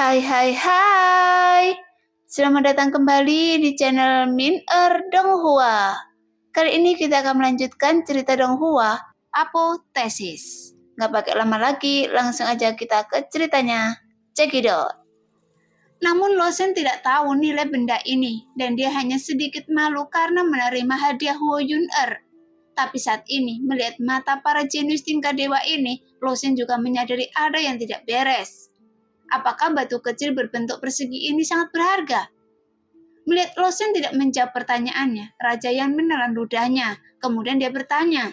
Hai hai hai. Selamat datang kembali di channel Min Donghua. Kali ini kita akan melanjutkan cerita Donghua, Apotesis. Nggak pakai lama lagi, langsung aja kita ke ceritanya. Cekidot. Namun Losen tidak tahu nilai benda ini, dan dia hanya sedikit malu karena menerima hadiah Huo Yun-er. Tapi saat ini, melihat mata para jenius tingkat dewa ini, Losen juga menyadari ada yang tidak beres. Apakah batu kecil berbentuk persegi ini sangat berharga? Melihat Losen tidak menjawab pertanyaannya, Raja Yan menelan ludahnya. Kemudian dia bertanya,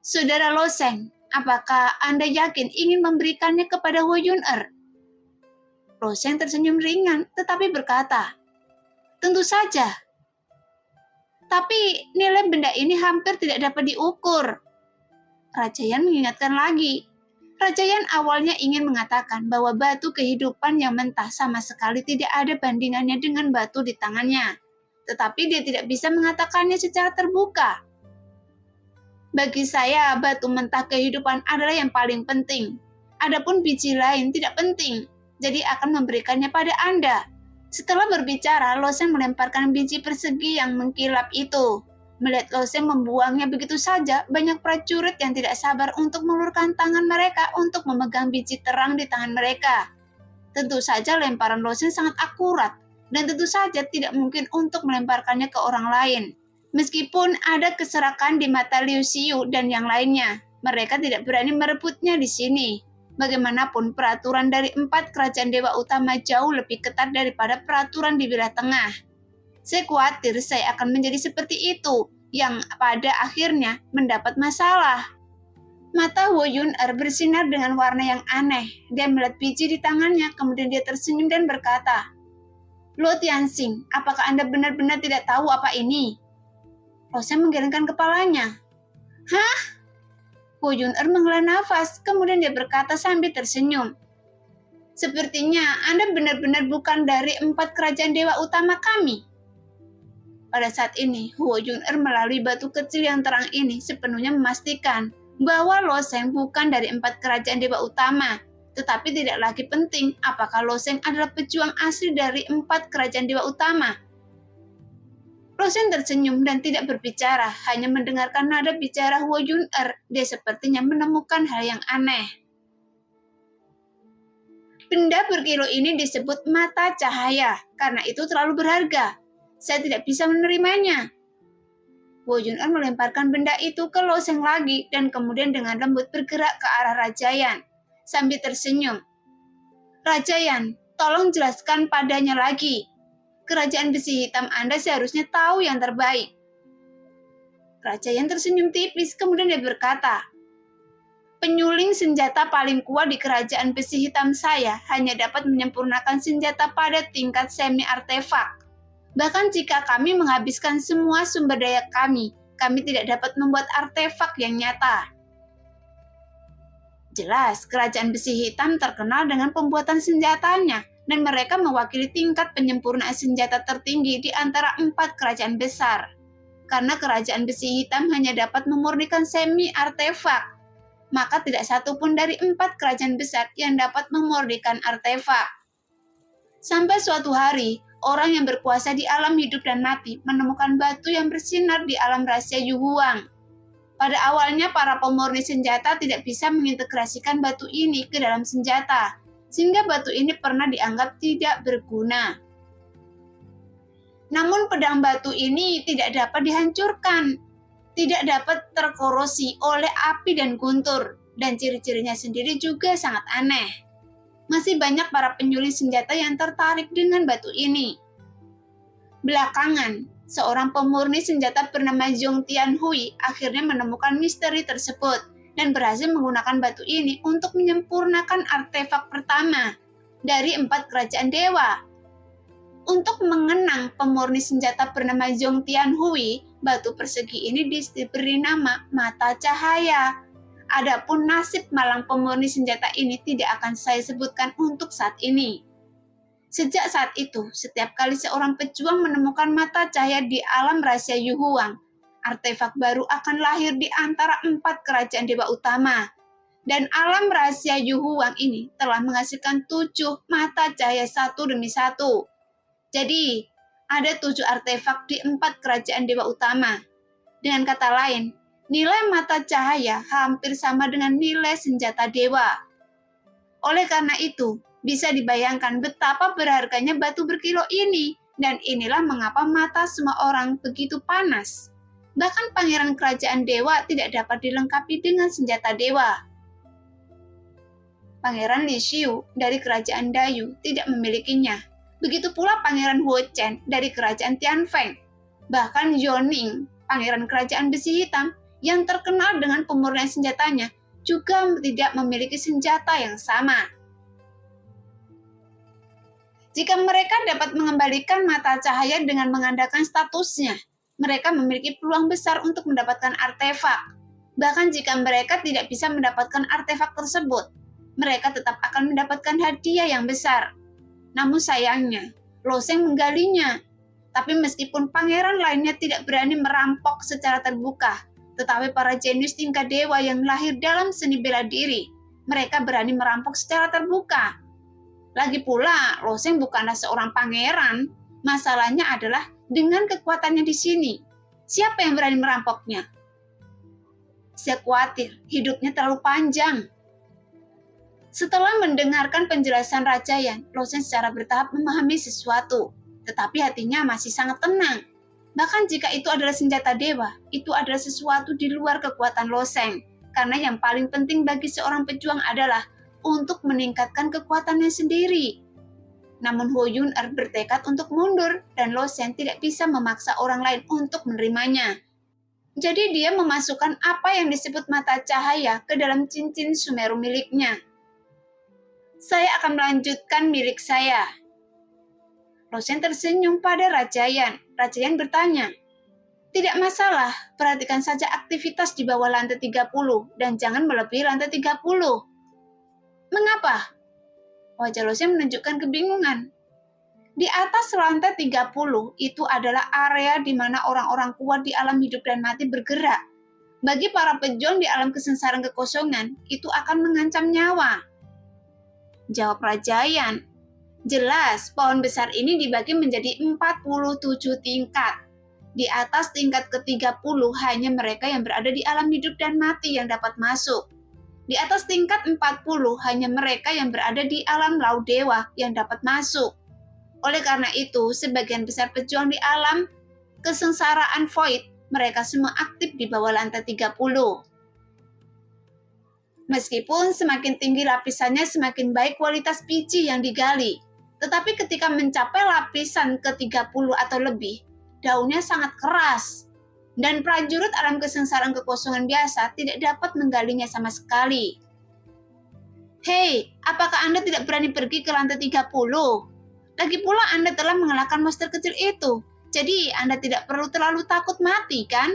"Saudara Losen, apakah Anda yakin ingin memberikannya kepada Huo Yun-er?" Losen tersenyum ringan, tetapi berkata, "Tentu saja. Tapi nilai benda ini hampir tidak dapat diukur." Raja Yan mengingatkan lagi. Raja Yan awalnya ingin mengatakan bahwa batu kehidupan yang mentah sama sekali tidak ada bandingannya dengan batu di tangannya. Tetapi dia tidak bisa mengatakannya secara terbuka. Bagi saya, batu mentah kehidupan adalah yang paling penting. Adapun biji lain tidak penting, jadi akan memberikannya pada Anda. Setelah berbicara, Losen melemparkan biji persegi yang mengkilap itu. Melihat Losen membuangnya begitu saja, banyak prajurit yang tidak sabar untuk mengulurkan tangan mereka untuk memegang biji terang di tangan mereka. Tentu saja lemparan Losen sangat akurat, dan tentu saja tidak mungkin untuk melemparkannya ke orang lain. Meskipun ada keserakan di mata Liu Xiu dan yang lainnya, mereka tidak berani merebutnya di sini. Bagaimanapun, peraturan dari 4 kerajaan dewa utama jauh lebih ketat daripada peraturan di wilayah tengah. Saya khawatir saya akan menjadi seperti itu, yang pada akhirnya mendapat masalah. Mata Huo Yun-er bersinar dengan warna yang aneh. Dia melihat biji di tangannya, kemudian dia tersenyum dan berkata, "Luo Tianxing, apakah Anda benar-benar tidak tahu apa ini?" Losen menggelengkan kepalanya. "Hah?" Huo Yun-er menghela nafas, kemudian dia berkata sambil tersenyum, "Sepertinya Anda benar-benar bukan dari 4 kerajaan dewa utama kami." Pada saat ini, Huo Yun-er melalui batu kecil yang terang ini sepenuhnya memastikan bahwa Losen bukan dari 4 kerajaan dewa utama. Tetapi tidak lagi penting apakah Losen adalah pejuang asli dari 4 kerajaan dewa utama. Losen tersenyum dan tidak berbicara, hanya mendengarkan nada bicara Huo Yun-er. Dia sepertinya menemukan hal yang aneh. Benda berkilau ini disebut mata cahaya, karena itu terlalu berharga. Saya tidak bisa menerimanya. Huo Yun-er melemparkan benda itu ke Losen lagi dan kemudian dengan lembut bergerak ke arah Raja Yan sambil tersenyum. "Raja Yan, tolong jelaskan padanya lagi. Kerajaan besi hitam Anda seharusnya tahu yang terbaik." Raja Yan tersenyum tipis, kemudian dia berkata, "Penyuling senjata paling kuat di kerajaan besi hitam saya hanya dapat menyempurnakan senjata pada tingkat semi artefak. Bahkan jika kami menghabiskan semua sumber daya kami tidak dapat membuat artefak yang nyata." Jelas, kerajaan besi hitam terkenal dengan pembuatan senjatanya, dan mereka mewakili tingkat penyempurnaan senjata tertinggi di antara 4 kerajaan besar. Karena kerajaan besi hitam hanya dapat memurnikan semi artefak, maka tidak satu pun dari 4 kerajaan besar yang dapat memurnikan artefak. Sampai suatu hari, orang yang berkuasa di alam hidup dan mati menemukan batu yang bersinar di alam rahasia Yu Huang. Pada awalnya, para pemurni senjata tidak bisa mengintegrasikan batu ini ke dalam senjata, sehingga batu ini pernah dianggap tidak berguna. Namun pedang batu ini tidak dapat dihancurkan, tidak dapat terkorosi oleh api dan guntur, dan ciri-cirinya sendiri juga sangat aneh. Masih banyak para penyuling senjata yang tertarik dengan batu ini. Belakangan, seorang pemurni senjata bernama Zhong Tianhui akhirnya menemukan misteri tersebut dan berhasil menggunakan batu ini untuk menyempurnakan artefak pertama dari 4 kerajaan dewa. Untuk mengenang pemurni senjata bernama Zhong Tianhui, batu persegi ini diberi nama mata cahaya. Adapun nasib malang pemurni senjata ini tidak akan saya sebutkan untuk saat ini. Sejak saat itu, setiap kali seorang pejuang menemukan mata cahaya di alam rahasia Yu Huang, artefak baru akan lahir di antara 4 kerajaan dewa utama. Dan alam rahasia Yuhuwang ini telah menghasilkan 7 mata cahaya satu demi satu. Jadi, ada 7 artefak di 4 kerajaan dewa utama. Dengan kata lain, nilai mata cahaya hampir sama dengan nilai senjata dewa. Oleh karena itu, bisa dibayangkan betapa berharganya batu berkilau ini, dan inilah mengapa mata semua orang begitu panas. Bahkan pangeran kerajaan dewa tidak dapat dilengkapi dengan senjata dewa. Pangeran Li Xiu dari kerajaan Dayu tidak memilikinya. Begitu pula pangeran Huo Chen dari kerajaan Tianfeng. Bahkan Yoning, pangeran kerajaan besi hitam yang terkenal dengan pemurnian senjatanya, juga tidak memiliki senjata yang sama. Jika mereka dapat mengembalikan mata cahaya dengan mengandalkan statusnya, mereka memiliki peluang besar untuk mendapatkan artefak. Bahkan jika mereka tidak bisa mendapatkan artefak tersebut, mereka tetap akan mendapatkan hadiah yang besar. Namun sayangnya, Lo Sheng menggalinya. Tapi meskipun pangeran lainnya tidak berani merampok secara terbuka, tetapi para jenius tingkat dewa yang lahir dalam seni bela diri, mereka berani merampok secara terbuka. Lagi pula, Lo Sheng bukanlah seorang pangeran. Masalahnya adalah dengan kekuatannya di sini. Siapa yang berani merampoknya? Saya khawatir hidupnya terlalu panjang. Setelah mendengarkan penjelasan Raja Yan, Lo Sheng secara bertahap memahami sesuatu, tetapi hatinya masih sangat tenang. Bahkan jika itu adalah senjata dewa, itu adalah sesuatu di luar kekuatan Lo Sheng, karena yang paling penting bagi seorang pejuang adalah untuk meningkatkan kekuatannya sendiri. Namun Huo Yun-er bertekad untuk mundur, dan Lo Sheng tidak bisa memaksa orang lain untuk menerimanya. Jadi dia memasukkan apa yang disebut mata cahaya ke dalam cincin Sumeru miliknya. Saya akan melanjutkan milik saya. Lo Sheng tersenyum pada Raja Yan. Raja Yan bertanya, tidak masalah, perhatikan saja aktivitas di bawah lantai 30 dan jangan melebihi lantai 30. Mengapa? Wajah Lo Sheng menunjukkan kebingungan. Di atas lantai 30 itu adalah area di mana orang-orang kuat di alam hidup dan mati bergerak. Bagi para pejuang di alam kesengsaraan kekosongan, itu akan mengancam nyawa. Jawab Raja Yan. Jelas, pohon besar ini dibagi menjadi 47 tingkat. Di atas tingkat ke-30 hanya mereka yang berada di alam hidup dan mati yang dapat masuk. Di atas tingkat 40 hanya mereka yang berada di alam laut dewa yang dapat masuk. Oleh karena itu, sebagian besar pejuang di alam kesengsaraan void, mereka semua aktif di bawah lantai 30. Meskipun semakin tinggi lapisannya, semakin baik kualitas biji yang digali. Tetapi ketika mencapai lapisan ke-30 atau lebih, daunnya sangat keras. Dan prajurit alam kesengsaraan kekosongan biasa tidak dapat menggalinya sama sekali. Hei, apakah Anda tidak berani pergi ke lantai 30? Lagi pula Anda telah mengalahkan monster kecil itu. Jadi Anda tidak perlu terlalu takut mati, kan?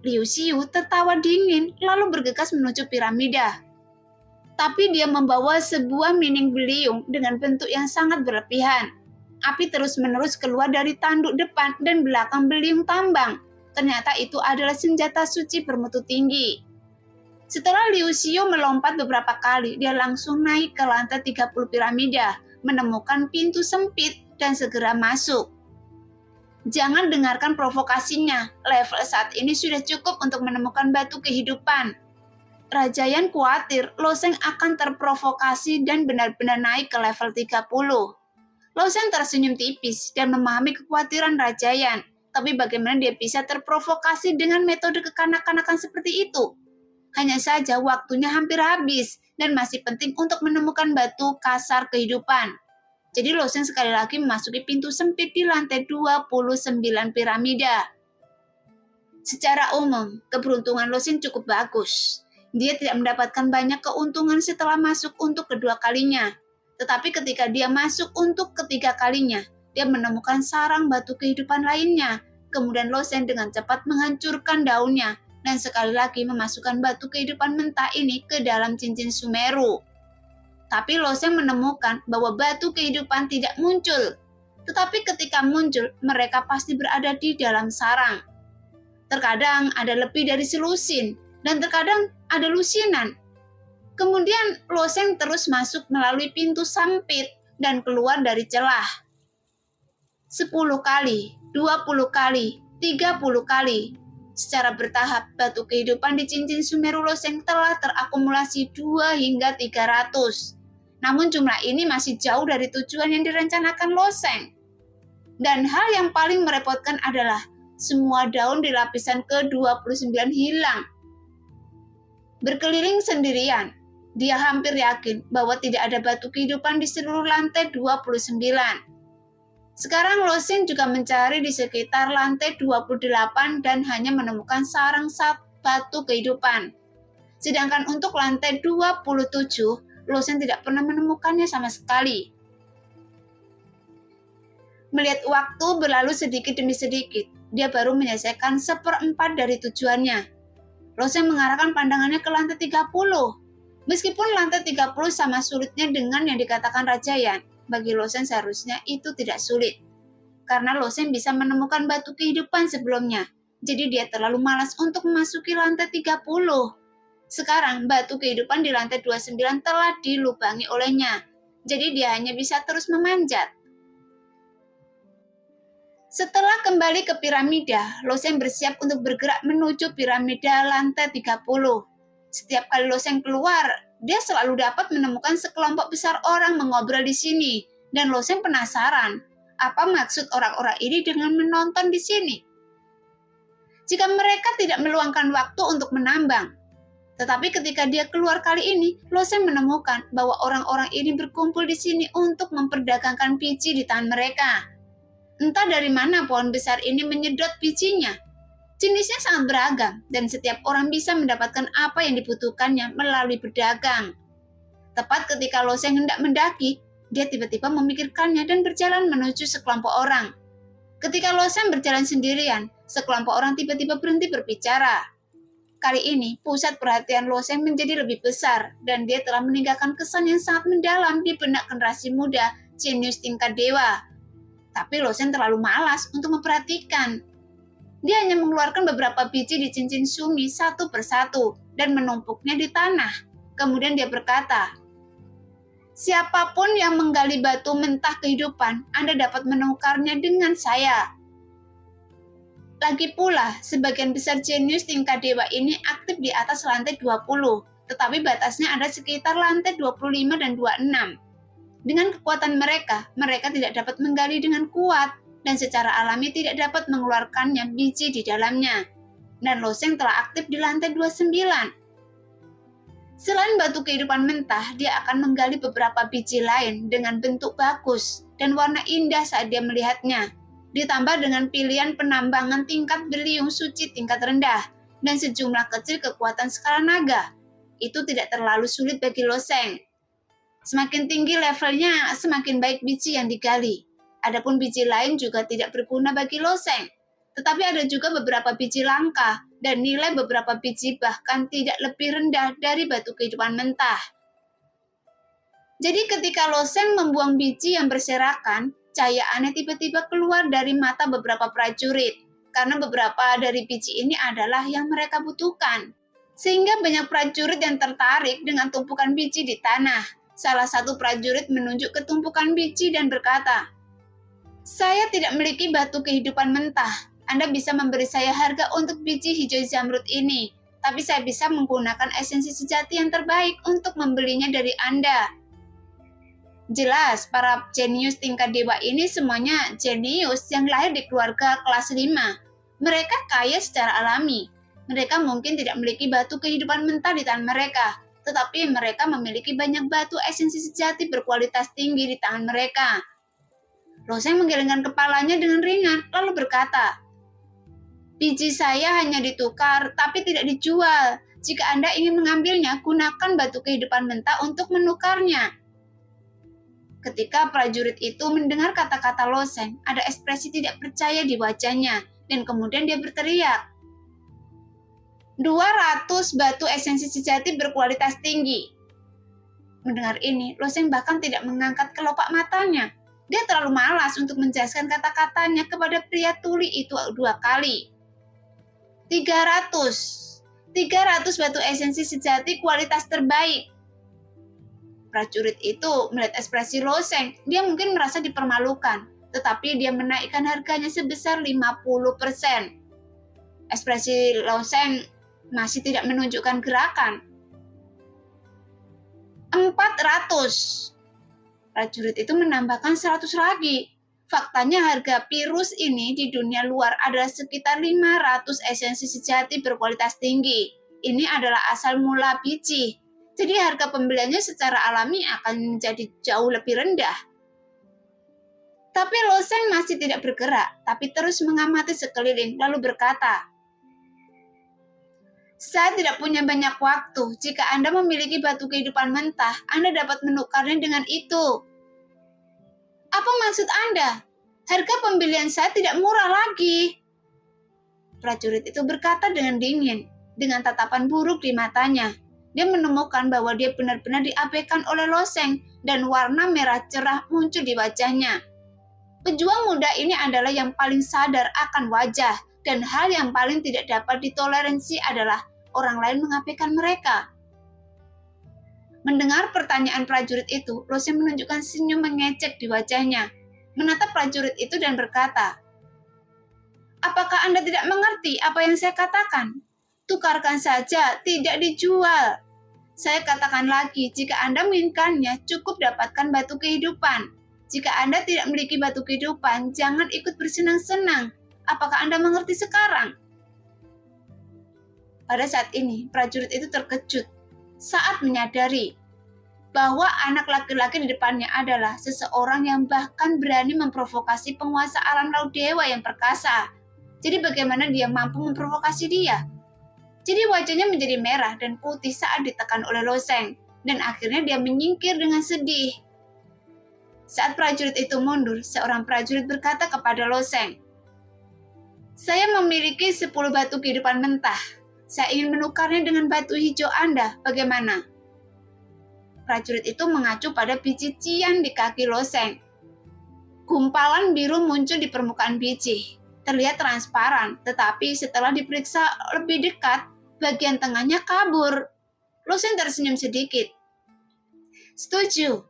Liu Xiu tertawa dingin lalu bergegas menuju piramida. Tapi dia membawa sebuah mining beliung dengan bentuk yang sangat berlebihan. Api terus-menerus keluar dari tanduk depan dan belakang beliung tambang. Ternyata itu adalah senjata suci bermutu tinggi. Setelah Liu Xiu melompat beberapa kali, dia langsung naik ke lantai 30 piramida, menemukan pintu sempit dan segera masuk. Jangan dengarkan provokasinya, level saat ini sudah cukup untuk menemukan batu kehidupan. Raja Yan khawatir Lo Sheng akan terprovokasi dan benar-benar naik ke level 30. Lo Sheng tersenyum tipis dan memahami kekhawatiran Raja Yan, tapi bagaimana dia bisa terprovokasi dengan metode kekanak-kanakan seperti itu? Hanya saja waktunya hampir habis dan masih penting untuk menemukan batu kasar kehidupan. Jadi Lo Sheng sekali lagi memasuki pintu sempit di lantai 29 piramida. Secara umum, keberuntungan Lo Sheng cukup bagus. Dia tidak mendapatkan banyak keuntungan setelah masuk untuk kedua kalinya. Tetapi ketika dia masuk untuk ketiga kalinya, dia menemukan sarang batu kehidupan lainnya. Kemudian Lo Sheng dengan cepat menghancurkan daunnya dan sekali lagi memasukkan batu kehidupan mentah ini ke dalam cincin Sumeru. Tapi Lo Sheng menemukan bahwa batu kehidupan tidak muncul. Tetapi ketika muncul, mereka pasti berada di dalam sarang. Terkadang ada lebih dari selusin, dan terkadang ada lusinan. Kemudian Loseng terus masuk melalui pintu sempit dan keluar dari celah. 10 kali, 20 kali, 30 kali. Secara bertahap, batu kehidupan di cincin Sumeru Loseng telah terakumulasi 2 hingga 300. Namun jumlah ini masih jauh dari tujuan yang direncanakan Loseng. Dan hal yang paling merepotkan adalah semua daun di lapisan ke-29 hilang. Berkeliling sendirian, dia hampir yakin bahwa tidak ada batu kehidupan di seluruh lantai 29. Sekarang Loseng juga mencari di sekitar lantai 28 dan hanya menemukan sarang batu kehidupan. Sedangkan untuk lantai 27, Loseng tidak pernah menemukannya sama sekali. Melihat waktu berlalu sedikit demi sedikit, dia baru menyelesaikan 1/4 dari tujuannya. Loseng mengarahkan pandangannya ke lantai 30. Meskipun lantai 30 sama sulitnya dengan yang dikatakan Rajayan, bagi Loseng seharusnya itu tidak sulit. Karena Loseng bisa menemukan batu kehidupan sebelumnya, jadi dia terlalu malas untuk memasuki lantai 30. Sekarang batu kehidupan di lantai 29 telah dilubangi olehnya, jadi dia hanya bisa terus memanjat. Setelah kembali ke piramida, Loseng bersiap untuk bergerak menuju piramida lantai 30. Setiap kali Loseng keluar, dia selalu dapat menemukan sekelompok besar orang mengobrol di sini, dan Loseng penasaran, apa maksud orang-orang ini dengan menonton di sini? Jika mereka tidak meluangkan waktu untuk menambang. Tetapi ketika dia keluar kali ini, Loseng menemukan bahwa orang-orang ini berkumpul di sini untuk memperdagangkan biji di tangan mereka. Entah dari mana pohon besar ini menyedot bijinya. Jenisnya sangat beragam, dan setiap orang bisa mendapatkan apa yang dibutuhkannya melalui berdagang. Tepat ketika Loseng hendak mendaki, dia tiba-tiba memikirkannya dan berjalan menuju sekelompok orang. Ketika Loseng berjalan sendirian, sekelompok orang tiba-tiba berhenti berbicara. Kali ini, pusat perhatian Loseng menjadi lebih besar, dan dia telah meninggalkan kesan yang sangat mendalam di benak generasi muda jenius tingkat dewa. Tapi Loseng terlalu malas untuk memperhatikan. Dia hanya mengeluarkan beberapa biji di cincin Sumi satu persatu dan menumpuknya di tanah. Kemudian dia berkata, "Siapapun yang menggali batu mentah kehidupan, Anda dapat menukarnya dengan saya." Lagi pula, sebagian besar jenius tingkat dewa ini aktif di atas lantai 20, tetapi batasnya ada sekitar lantai 25 dan 26. Dengan kekuatan mereka tidak dapat menggali dengan kuat, dan secara alami tidak dapat mengeluarkannya biji di dalamnya. Dan Loseng telah aktif di lantai 29. Selain batu kehidupan mentah, dia akan menggali beberapa biji lain dengan bentuk bagus dan warna indah saat dia melihatnya. Ditambah dengan pilihan penambangan tingkat beliung suci tingkat rendah dan sejumlah kecil kekuatan skala naga. Itu tidak terlalu sulit bagi Loseng. Semakin tinggi levelnya, semakin baik biji yang digali. Adapun biji lain juga tidak berguna bagi Loseng. Tetapi ada juga beberapa biji langka, dan nilai beberapa biji bahkan tidak lebih rendah dari batu kehidupan mentah. Jadi ketika Loseng membuang biji yang berserakan, cahaya aneh tiba-tiba keluar dari mata beberapa prajurit, karena beberapa dari biji ini adalah yang mereka butuhkan. Sehingga banyak prajurit yang tertarik dengan tumpukan biji di tanah. Salah satu prajurit menunjuk ke tumpukan biji dan berkata, "Saya tidak memiliki batu kehidupan mentah. Anda bisa memberi saya harga untuk biji hijau zamrud ini, tapi saya bisa menggunakan esensi sejati yang terbaik untuk membelinya dari Anda." Jelas, para jenius tingkat dewa ini semuanya jenius yang lahir di keluarga kelas 5. Mereka kaya secara alami. Mereka mungkin tidak memiliki batu kehidupan mentah di tangan mereka, tetapi mereka memiliki banyak batu esensi sejati berkualitas tinggi di tangan mereka. Loseng menggelengkan kepalanya dengan ringan, lalu berkata, "Biji saya hanya ditukar, tapi tidak dijual. Jika Anda ingin mengambilnya, gunakan batu kehidupan mentah untuk menukarnya." Ketika prajurit itu mendengar kata-kata Loseng, ada ekspresi tidak percaya di wajahnya, dan kemudian dia berteriak, "200 batu esensi sejati berkualitas tinggi." Mendengar ini, Loseng bahkan tidak mengangkat kelopak matanya. Dia terlalu malas untuk menjelaskan kata-katanya kepada pria tuli itu 2 kali. 300, 300 batu esensi sejati kualitas terbaik. Prajurit itu melihat ekspresi Lo Sheng. Dia mungkin merasa dipermalukan, tetapi dia menaikkan harganya sebesar 50%. Ekspresi Lo Sheng masih tidak menunjukkan gerakan. 400. Prajurit itu menambahkan 100 lagi. Faktanya harga Pirus ini di dunia luar adalah sekitar 500 esensi sejati berkualitas tinggi. Ini adalah asal mula biji. Jadi harga pembeliannya secara alami akan menjadi jauh lebih rendah. Tapi Lo Sheng masih tidak bergerak, tapi terus mengamati sekeliling lalu berkata, "Saya tidak punya banyak waktu. Jika Anda memiliki batu kehidupan mentah, Anda dapat menukarnya dengan itu." "Apa maksud Anda? Harga pembelian saya tidak murah lagi." Prajurit itu berkata dengan dingin, dengan tatapan buruk di matanya. Dia menemukan bahwa dia benar-benar diabaikan oleh Lo Sheng dan warna merah cerah muncul di wajahnya. Pejuang muda ini adalah yang paling sadar akan wajah, dan hal yang paling tidak dapat ditoleransi adalah orang lain mengabaikan mereka. Mendengar pertanyaan prajurit itu, Lo Sheng menunjukkan senyum mengecek di wajahnya, menatap prajurit itu dan berkata, "Apakah Anda tidak mengerti apa yang saya katakan? Tukarkan saja, tidak dijual. Saya katakan lagi, jika Anda menginginkannya, cukup dapatkan batu kehidupan. Jika Anda tidak memiliki batu kehidupan, jangan ikut bersenang-senang. Apakah Anda mengerti sekarang?" Pada saat ini, prajurit itu terkejut saat menyadari bahwa anak laki-laki di depannya adalah seseorang yang bahkan berani memprovokasi penguasa alam laut dewa yang perkasa. Jadi bagaimana dia mampu memprovokasi dia? Jadi wajahnya menjadi merah dan putih saat ditekan oleh Lo Sheng, dan akhirnya dia menyingkir dengan sedih. Saat prajurit itu mundur, seorang prajurit berkata kepada Lo Sheng, "Saya memiliki 10 batu kehidupan mentah. Saya ingin menukarnya dengan batu hijau Anda, bagaimana?" Prajurit itu mengacu pada biji cian di kaki Lo Sheng. Gumpalan biru muncul di permukaan biji. Terlihat transparan, tetapi setelah diperiksa lebih dekat, bagian tengahnya kabur. Lo Sheng tersenyum sedikit. "Setuju."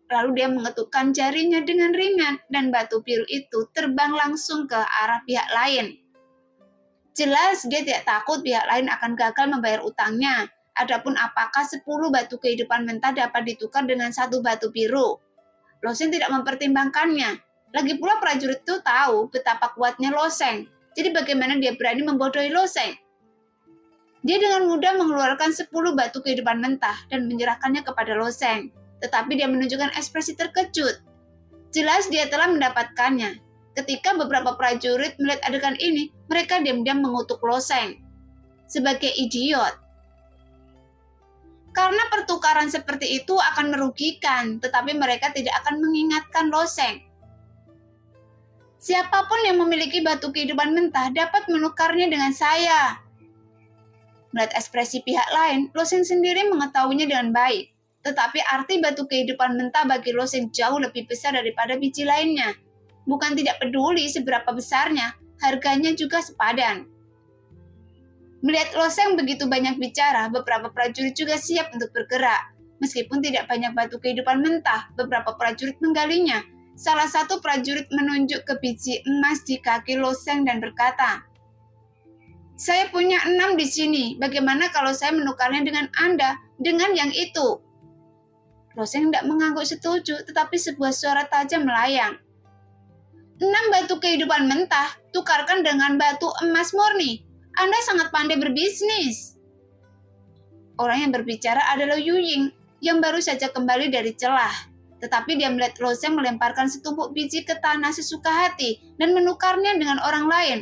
Lalu dia mengetukkan jarinya dengan ringan, dan batu biru itu terbang langsung ke arah pihak lain. Jelas dia tidak takut pihak lain akan gagal membayar utangnya. Adapun apakah 10 batu kehidupan mentah dapat ditukar dengan 1 batu biru? Lo Sheng tidak mempertimbangkannya. Lagi pula prajurit itu tahu betapa kuatnya Lo Sheng. Jadi bagaimana dia berani membodohi Lo Sheng? Dia dengan mudah mengeluarkan 10 batu kehidupan mentah dan menyerahkannya kepada Lo Sheng. Tetapi dia menunjukkan ekspresi terkejut. Jelas dia telah mendapatkannya. Ketika beberapa prajurit melihat adegan ini, mereka diam-diam mengutuk Lo Sheng sebagai idiot. Karena pertukaran seperti itu akan merugikan, tetapi mereka tidak akan mengingatkan Lo Sheng. "Siapapun yang memiliki batu kehidupan mentah dapat menukarnya dengan saya." Melihat ekspresi pihak lain, Lo Sheng sendiri mengetahuinya dengan baik. Tetapi arti batu kehidupan mentah bagi Lo Sheng jauh lebih besar daripada biji lainnya. Bukan tidak peduli seberapa besarnya, harganya juga sepadan. Melihat Lo Sheng begitu banyak bicara, beberapa prajurit juga siap untuk bergerak. Meskipun tidak banyak batu kehidupan mentah, beberapa prajurit menggalinya. Salah satu prajurit menunjuk ke biji emas di kaki Lo Sheng dan berkata, "Saya punya 6 di sini. Bagaimana kalau saya menukarnya dengan Anda, dengan yang itu?" Lo Sheng tidak mengangguk setuju, tetapi sebuah suara tajam melayang. "6 batu kehidupan mentah, tukarkan dengan batu emas murni. Anda sangat pandai berbisnis." Orang yang berbicara adalah Yu Ying, yang baru saja kembali dari celah. Tetapi dia melihat Lo Sheng melemparkan setumpuk biji ke tanah sesuka hati dan menukarnya dengan orang lain.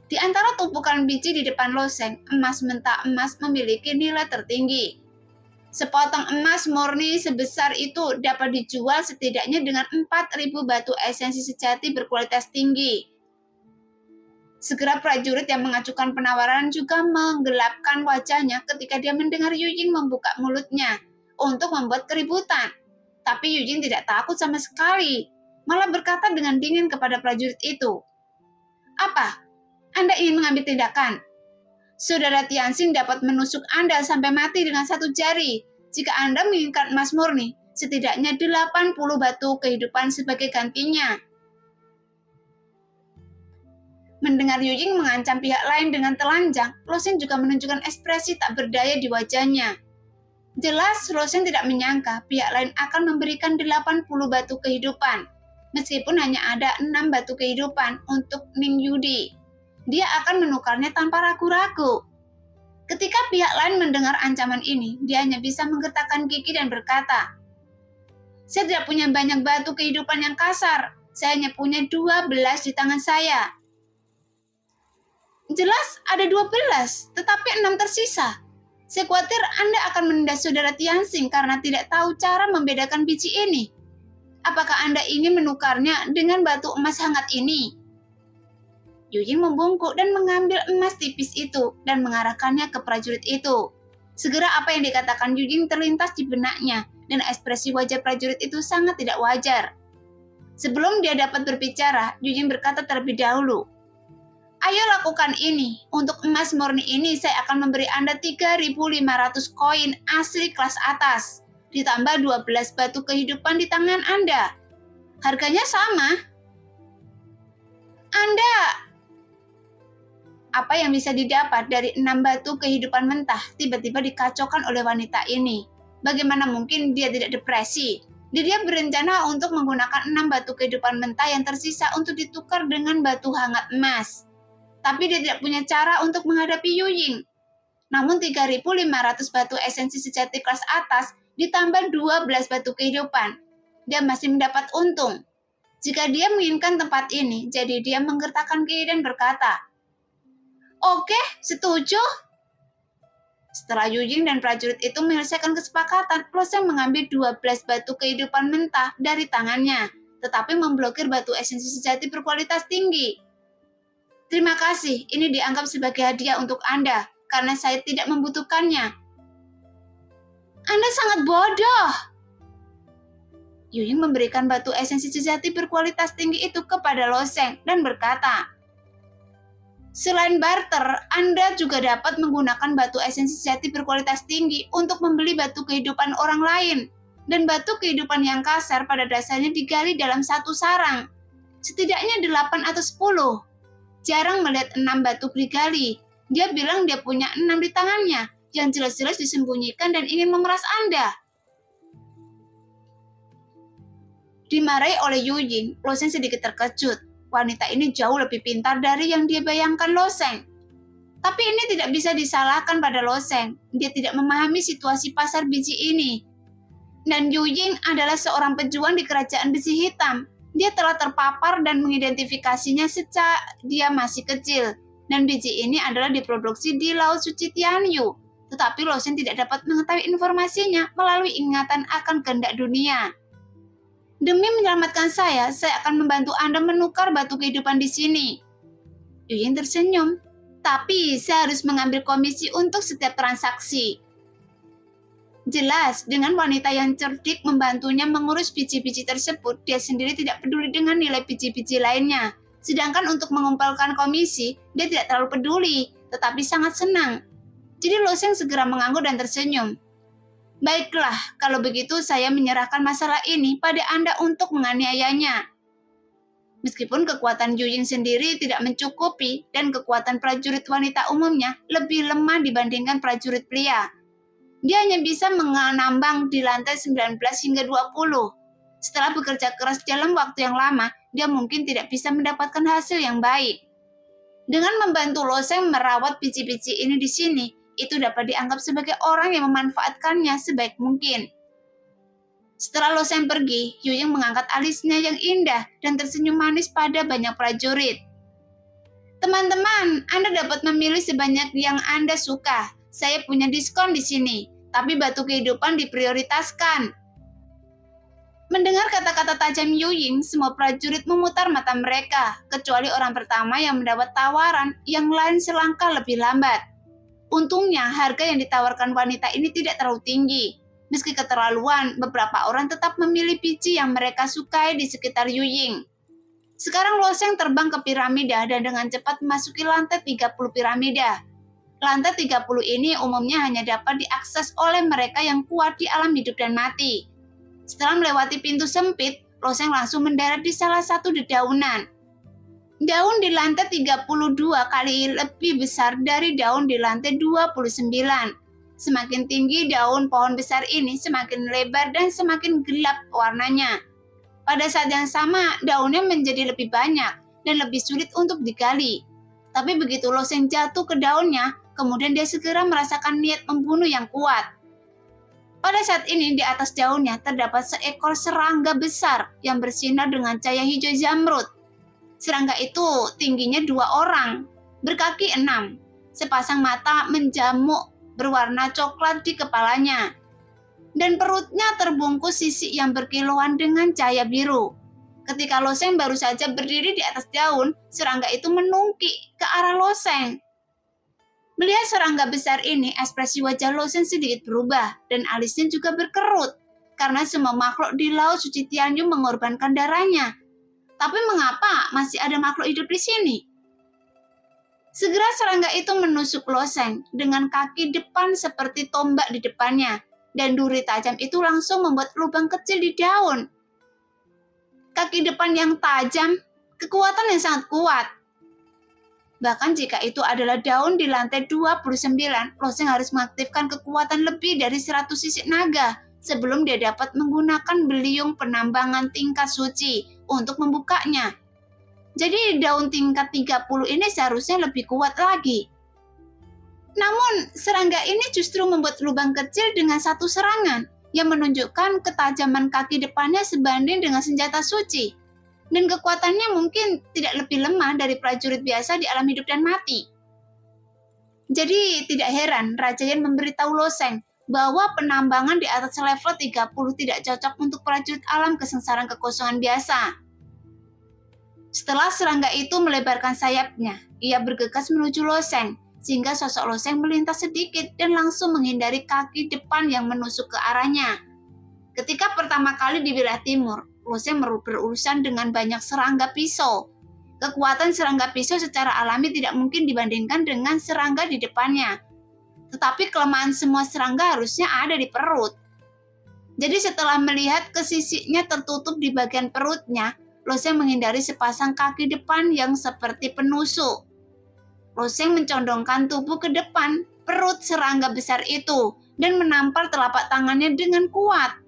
Di antara tumpukan biji di depan Lo Sheng, emas mentah emas memiliki nilai tertinggi. Sepotong emas murni sebesar itu dapat dijual setidaknya dengan 4.000 batu esensi sejati berkualitas tinggi. Segera prajurit yang mengajukan penawaran juga menggelapkan wajahnya ketika dia mendengar Yu Ying membuka mulutnya untuk membuat keributan. Tapi Yu Ying tidak takut sama sekali, malah berkata dengan dingin kepada prajurit itu, "Apa? Anda ingin mengambil tindakan?" Saudara Tianxing dapat menusuk Anda sampai mati dengan satu jari. Jika Anda menginginkan emas murni, setidaknya 80 batu kehidupan sebagai gantinya. Mendengar Yu Ying mengancam pihak lain dengan telanjang, Lo Sheng juga menunjukkan ekspresi tak berdaya di wajahnya. Jelas Lo Sheng tidak menyangka pihak lain akan memberikan 80 batu kehidupan. Meskipun hanya ada 6 batu kehidupan untuk Ning Yudi, dia akan menukarnya tanpa ragu-ragu. Ketika pihak lain mendengar ancaman ini, dia hanya bisa menggertakkan gigi dan berkata, "Saya tidak punya banyak batu kehidupan yang kasar. Saya hanya punya 12 di tangan saya." Jelas ada 12, tetapi 6 tersisa. Saya khawatir Anda akan menindas saudara Tianxing karena tidak tahu cara membedakan biji ini. Apakah Anda ingin menukarnya dengan batu emas hangat ini? Yu Ying membungkuk dan mengambil emas tipis itu dan mengarahkannya ke prajurit itu. Segera apa yang dikatakan Yu Ying terlintas di benaknya dan ekspresi wajah prajurit itu sangat tidak wajar. Sebelum dia dapat berbicara, Yu Ying berkata terlebih dahulu, "Ayo lakukan ini. Untuk emas murni ini saya akan memberi Anda 3.500 koin asli kelas atas, ditambah 12 batu kehidupan di tangan Anda. Harganya sama." Apa yang bisa didapat dari 6 batu kehidupan mentah tiba-tiba dikacaukan oleh wanita ini. Bagaimana mungkin dia tidak depresi? Dia berencana untuk menggunakan 6 batu kehidupan mentah yang tersisa untuk ditukar dengan batu hangat emas. Tapi dia tidak punya cara untuk menghadapi Yu Ying. Namun 3.500 batu esensi sejati kelas atas ditambah 12 batu kehidupan. Dia masih mendapat untung. Jika dia menginginkan tempat ini, jadi dia menggertakkan gigi dan berkata, "Oke, setuju." Setelah Yu Ying dan prajurit itu menyelesaikan kesepakatan, Lo Sheng mengambil 12 batu kehidupan mentah dari tangannya, tetapi memblokir batu esensi sejati berkualitas tinggi. "Terima kasih, ini dianggap sebagai hadiah untuk Anda, karena saya tidak membutuhkannya." "Anda sangat bodoh." Yu Ying memberikan batu esensi sejati berkualitas tinggi itu kepada Lo Sheng dan berkata, "Selain barter, Anda juga dapat menggunakan batu esensi sejati berkualitas tinggi untuk membeli batu kehidupan orang lain. Dan batu kehidupan yang kasar pada dasarnya digali dalam satu sarang. Setidaknya 8 atau 10. Jarang melihat 6 batu digali. Dia bilang dia punya 6 di tangannya, yang jelas-jelas disembunyikan dan ingin memeras Anda." Dimarahi oleh Yu Ying, Lo Sheng sedikit terkejut. Wanita ini jauh lebih pintar dari yang dia bayangkan Lo Sheng. Tapi ini tidak bisa disalahkan pada Lo Sheng. Dia tidak memahami situasi pasar biji ini. Dan Yu Ying adalah seorang pejuang di kerajaan besi hitam. Dia telah terpapar dan mengidentifikasinya sejak dia masih kecil. Dan biji ini adalah diproduksi di Laut Suci Tianyu. Tetapi Lo Sheng tidak dapat mengetahui informasinya melalui ingatan akan kehendak dunia. "Demi menyelamatkan saya akan membantu Anda menukar batu kehidupan di sini." Yu Ying tersenyum. "Tapi saya harus mengambil komisi untuk setiap transaksi." Jelas, dengan wanita yang cerdik membantunya mengurus biji-biji tersebut, dia sendiri tidak peduli dengan nilai biji-biji lainnya. Sedangkan untuk mengumpulkan komisi, dia tidak terlalu peduli, tetapi sangat senang. Jadi Lo Sheng segera mengangguk dan tersenyum. "Baiklah, kalau begitu saya menyerahkan masalah ini pada Anda untuk menganiayanya." Meskipun kekuatan Yu Ying sendiri tidak mencukupi dan kekuatan prajurit wanita umumnya lebih lemah dibandingkan prajurit pria, dia hanya bisa menambang di lantai 19 hingga 20. Setelah bekerja keras dalam waktu yang lama, dia mungkin tidak bisa mendapatkan hasil yang baik. Dengan membantu Lo Sheng merawat biji-biji ini di sini, itu dapat dianggap sebagai orang yang memanfaatkannya sebaik mungkin. Setelah Lo Sheng pergi, Yu Ying mengangkat alisnya yang indah dan tersenyum manis pada banyak prajurit. "Teman-teman, Anda dapat memilih sebanyak yang Anda suka. Saya punya diskon di sini, tapi batu kehidupan diprioritaskan." Mendengar kata-kata tajam Yu Ying, semua prajurit memutar mata mereka, kecuali orang pertama yang mendapat tawaran yang lain selangkah lebih lambat. Untungnya, harga yang ditawarkan wanita ini tidak terlalu tinggi. Meski keterlaluan, beberapa orang tetap memilih biji yang mereka sukai di sekitar Yu Ying. Sekarang Lo Sheng terbang ke piramida dan dengan cepat memasuki lantai 30 piramida. Lantai 30 ini umumnya hanya dapat diakses oleh mereka yang kuat di alam hidup dan mati. Setelah melewati pintu sempit, Loseng langsung mendarat di salah satu dedaunan. Daun di lantai 32 kali lebih besar dari daun di lantai 29. Semakin tinggi daun pohon besar ini, semakin lebar dan semakin gelap warnanya. Pada saat yang sama, daunnya menjadi lebih banyak dan lebih sulit untuk digali. Tapi begitu Loseng jatuh ke daunnya, kemudian dia segera merasakan niat membunuh yang kuat. Pada saat ini di atas daunnya terdapat seekor serangga besar yang bersinar dengan cahaya hijau zamrud. Serangga itu tingginya 2 orang, berkaki 6, sepasang mata menjamuk berwarna coklat di kepalanya, dan perutnya terbungkus sisik yang berkilauan dengan cahaya biru. Ketika Loseng baru saja berdiri di atas daun, serangga itu menungkik ke arah Loseng. Melihat serangga besar ini, ekspresi wajah Loseng sedikit berubah, dan alisnya juga berkerut, karena semua makhluk di Laut Suci Tianyu mengorbankan darahnya. Tapi mengapa masih ada makhluk hidup di sini? Segera serangga itu menusuk Loseng dengan kaki depan seperti tombak di depannya, dan duri tajam itu langsung membuat lubang kecil di daun. Kaki depan yang tajam, kekuatan yang sangat kuat. Bahkan jika itu adalah daun di lantai 29, Loseng harus mengaktifkan kekuatan lebih dari 100 sisik naga sebelum dia dapat menggunakan beliung penambangan tingkat suci untuk membukanya. Jadi daun tingkat 30 ini seharusnya lebih kuat lagi. Namun serangga ini justru membuat lubang kecil dengan satu serangan yang menunjukkan ketajaman kaki depannya sebanding dengan senjata suci. Dan kekuatannya mungkin tidak lebih lemah dari prajurit biasa di alam hidup dan mati. Jadi tidak heran Raja Yan memberitahu Loseng bahwa penambangan di atas level 30 tidak cocok untuk prajurit alam kesengsaraan kekosongan biasa. Setelah serangga itu melebarkan sayapnya, ia bergegas menuju Loseng, sehingga sosok Loseng melintas sedikit dan langsung menghindari kaki depan yang menusuk ke arahnya. Ketika pertama kali di wilayah timur, Loseng berurusan dengan banyak serangga pisau. Kekuatan serangga pisau secara alami tidak mungkin dibandingkan dengan serangga di depannya. Tetapi kelemahan semua serangga harusnya ada di perut. Jadi setelah melihat kesisiknya tertutup di bagian perutnya, Loseng menghindari sepasang kaki depan yang seperti penusuk. Loseng mencondongkan tubuh ke depan perut serangga besar itu dan menampar telapak tangannya dengan kuat.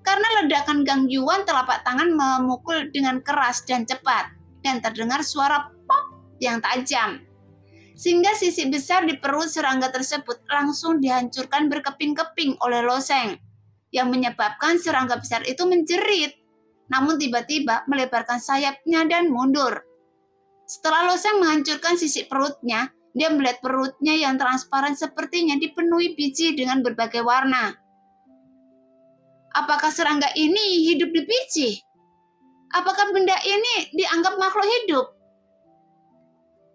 Karena ledakan gangguan telapak tangan memukul dengan keras dan cepat, dan terdengar suara pop yang tajam. Sehingga sisik besar di perut serangga tersebut langsung dihancurkan berkeping-keping oleh Loseng, yang menyebabkan serangga besar itu menjerit. Namun tiba-tiba melebarkan sayapnya dan mundur. Setelah Loseng menghancurkan sisik perutnya, dia melihat perutnya yang transparan sepertinya dipenuhi biji dengan berbagai warna. Apakah serangga ini hidup di biji? Apakah benda ini dianggap makhluk hidup?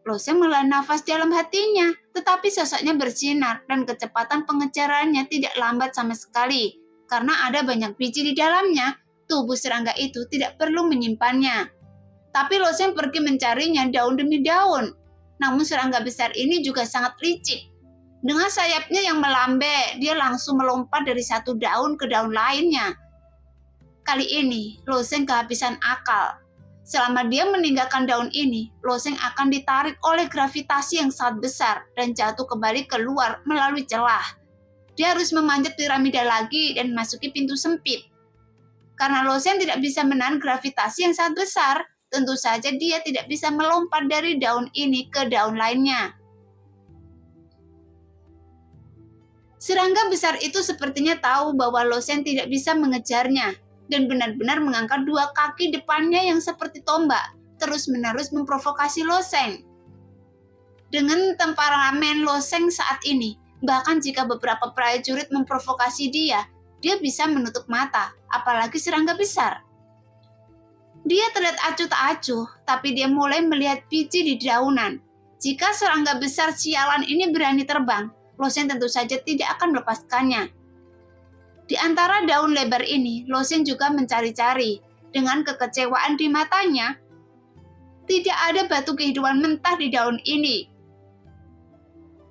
Loseng menghela nafas dalam hatinya, tetapi sosoknya bersinar dan kecepatan pengejarannya tidak lambat sama sekali. Karena ada banyak biji di dalamnya, tubuh serangga itu tidak perlu menyimpannya. Tapi Loseng pergi mencarinya daun demi daun. Namun serangga besar ini juga sangat licik. Dengan sayapnya yang melambai, dia langsung melompat dari satu daun ke daun lainnya. Kali ini, Loseng kehabisan akal. Selama dia meninggalkan daun ini, Loseng akan ditarik oleh gravitasi yang sangat besar dan jatuh kembali keluar melalui celah. Dia harus memanjat piramida lagi dan memasuki pintu sempit. Karena Loseng tidak bisa menahan gravitasi yang sangat besar, tentu saja dia tidak bisa melompat dari daun ini ke daun lainnya. Serangga besar itu sepertinya tahu bahwa Loseng tidak bisa mengejarnya dan benar-benar mengangkat dua kaki depannya yang seperti tombak, terus-menerus memprovokasi Loseng. Dengan temperamen Loseng saat ini, bahkan jika beberapa prajurit memprovokasi dia bisa menutup mata, apalagi serangga besar. Dia terlihat acuh tak acuh, tapi dia mulai melihat biji di daunan. Jika serangga besar sialan ini berani terbang, Loseng tentu saja tidak akan melepaskannya. Di antara daun lebar ini, Loseng juga mencari-cari. Dengan kekecewaan di matanya, tidak ada batu kehidupan mentah di daun ini.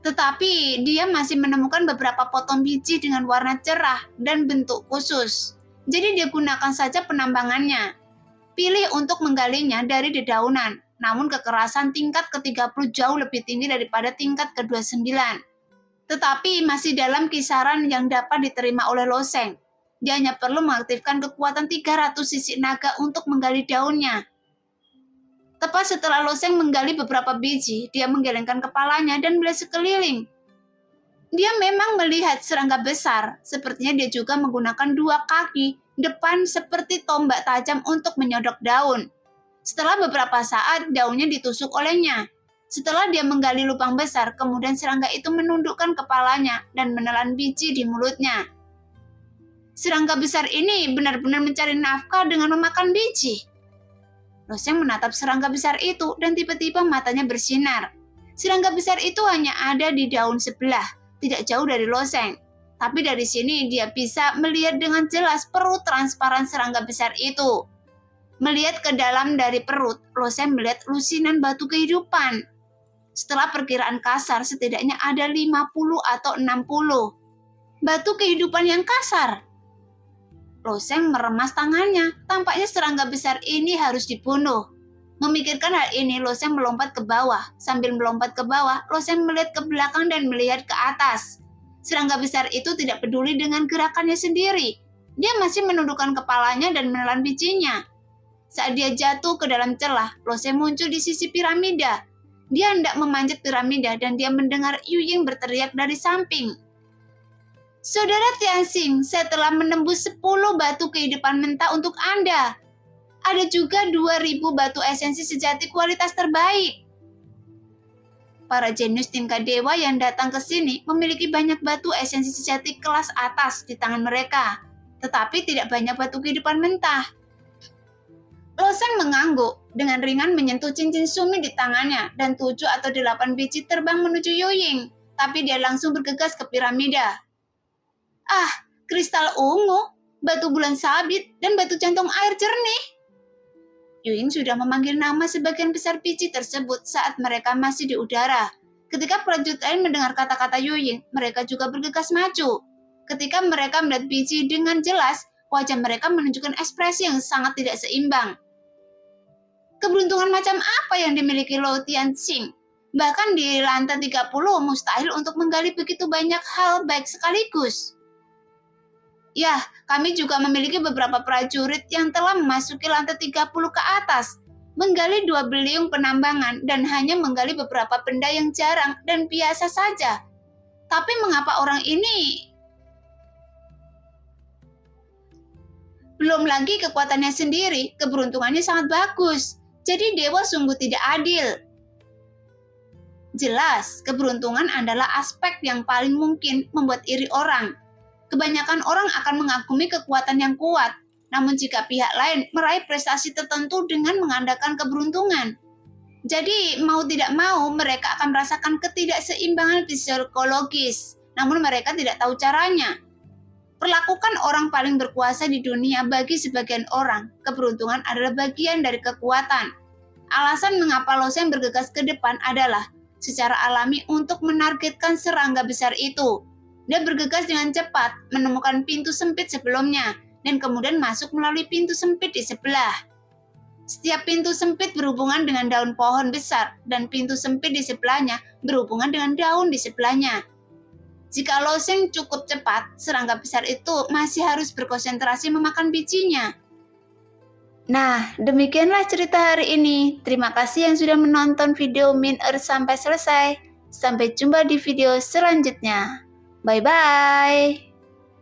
Tetapi dia masih menemukan beberapa potong biji dengan warna cerah dan bentuk khusus. Jadi dia gunakan saja penambangannya. Pilih untuk menggalinya dari dedaunan, namun kekerasan tingkat ke-30 jauh lebih tinggi daripada tingkat ke-29. Tetapi masih dalam kisaran yang dapat diterima oleh Loseng. Dia hanya perlu mengaktifkan kekuatan 300 sisik naga untuk menggali daunnya. Tepat setelah Loseng menggali beberapa biji, dia menggelengkan kepalanya dan melihat sekeliling. Dia memang melihat serangga besar, sepertinya dia juga menggunakan dua kaki depan seperti tombak tajam untuk menyodok daun. Setelah beberapa saat, daunnya ditusuk olehnya. Setelah dia menggali lubang besar, kemudian serangga itu menundukkan kepalanya dan menelan biji di mulutnya. Serangga besar ini benar-benar mencari nafkah dengan memakan biji. Loseng menatap serangga besar itu dan tiba-tiba matanya bersinar. Serangga besar itu hanya ada di daun sebelah, tidak jauh dari Loseng. Tapi dari sini dia bisa melihat dengan jelas perut transparan serangga besar itu. Melihat ke dalam dari perut, Loseng melihat lusinan batu kehidupan. Setelah perkiraan kasar, setidaknya ada 50 atau 60 batu kehidupan yang kasar. Loseng meremas tangannya. Tampaknya serangga besar ini harus dibunuh. Memikirkan hal ini, Loseng melompat ke bawah. Sambil melompat ke bawah, Loseng melihat ke belakang dan melihat ke atas. Serangga besar itu tidak peduli dengan gerakannya sendiri. Dia masih menundukkan kepalanya dan menelan bijinya. Saat dia jatuh ke dalam celah, Loseng muncul di sisi piramida. Dia hendak memanjat piramida dan dia mendengar Yuying berteriak dari samping. Saudara Tianxing, saya telah menembus 10 batu kehidupan mentah untuk Anda. Ada juga 2000 batu esensi sejati kualitas terbaik. Para jenius tingkat dewa yang datang ke sini memiliki banyak batu esensi sejati kelas atas di tangan mereka, tetapi tidak banyak batu kehidupan mentah. Loseng mengangguk, dengan ringan menyentuh cincin sumi di tangannya, dan 7 atau 8 biji terbang menuju Yuying, tapi dia langsung bergegas ke piramida. Ah, kristal ungu, batu bulan sabit, dan batu jantung air jernih. Yuying sudah memanggil nama sebagian besar biji tersebut saat mereka masih di udara. Ketika prajurit lain mendengar kata-kata Yuying, mereka juga bergegas maju. Ketika mereka melihat biji dengan jelas, wajah mereka menunjukkan ekspresi yang sangat tidak seimbang. Keberuntungan macam apa yang dimiliki Lo Tianxing? Bahkan di lantai 30 mustahil untuk menggali begitu banyak hal baik sekaligus. Ya, kami juga memiliki beberapa prajurit yang telah memasuki lantai 30 ke atas, menggali 2 beliung penambangan dan hanya menggali beberapa benda yang jarang dan biasa saja. Tapi mengapa orang ini? Belum lagi kekuatannya sendiri, keberuntungannya sangat bagus. Jadi dewa sungguh tidak adil. Jelas, keberuntungan adalah aspek yang paling mungkin membuat iri orang. Kebanyakan orang akan mengagumi kekuatan yang kuat, namun jika pihak lain meraih prestasi tertentu dengan mengandalkan keberuntungan. Jadi, mau tidak mau, mereka akan merasakan ketidakseimbangan psikologis, namun mereka tidak tahu caranya. Perlakukan orang paling berkuasa di dunia bagi sebagian orang, keberuntungan adalah bagian dari kekuatan. Alasan mengapa Loseng bergegas ke depan adalah secara alami untuk menargetkan serangga besar itu. Dia bergegas dengan cepat, menemukan pintu sempit sebelumnya, dan kemudian masuk melalui pintu sempit di sebelah. Setiap pintu sempit berhubungan dengan daun pohon besar, dan pintu sempit di sebelahnya berhubungan dengan daun di sebelahnya. Jika Loseng cukup cepat, serangga besar itu masih harus berkonsentrasi memakan bijinya. Nah, demikianlah cerita hari ini. Terima kasih yang sudah menonton video Min Earth sampai selesai. Sampai jumpa di video selanjutnya. Bye-bye.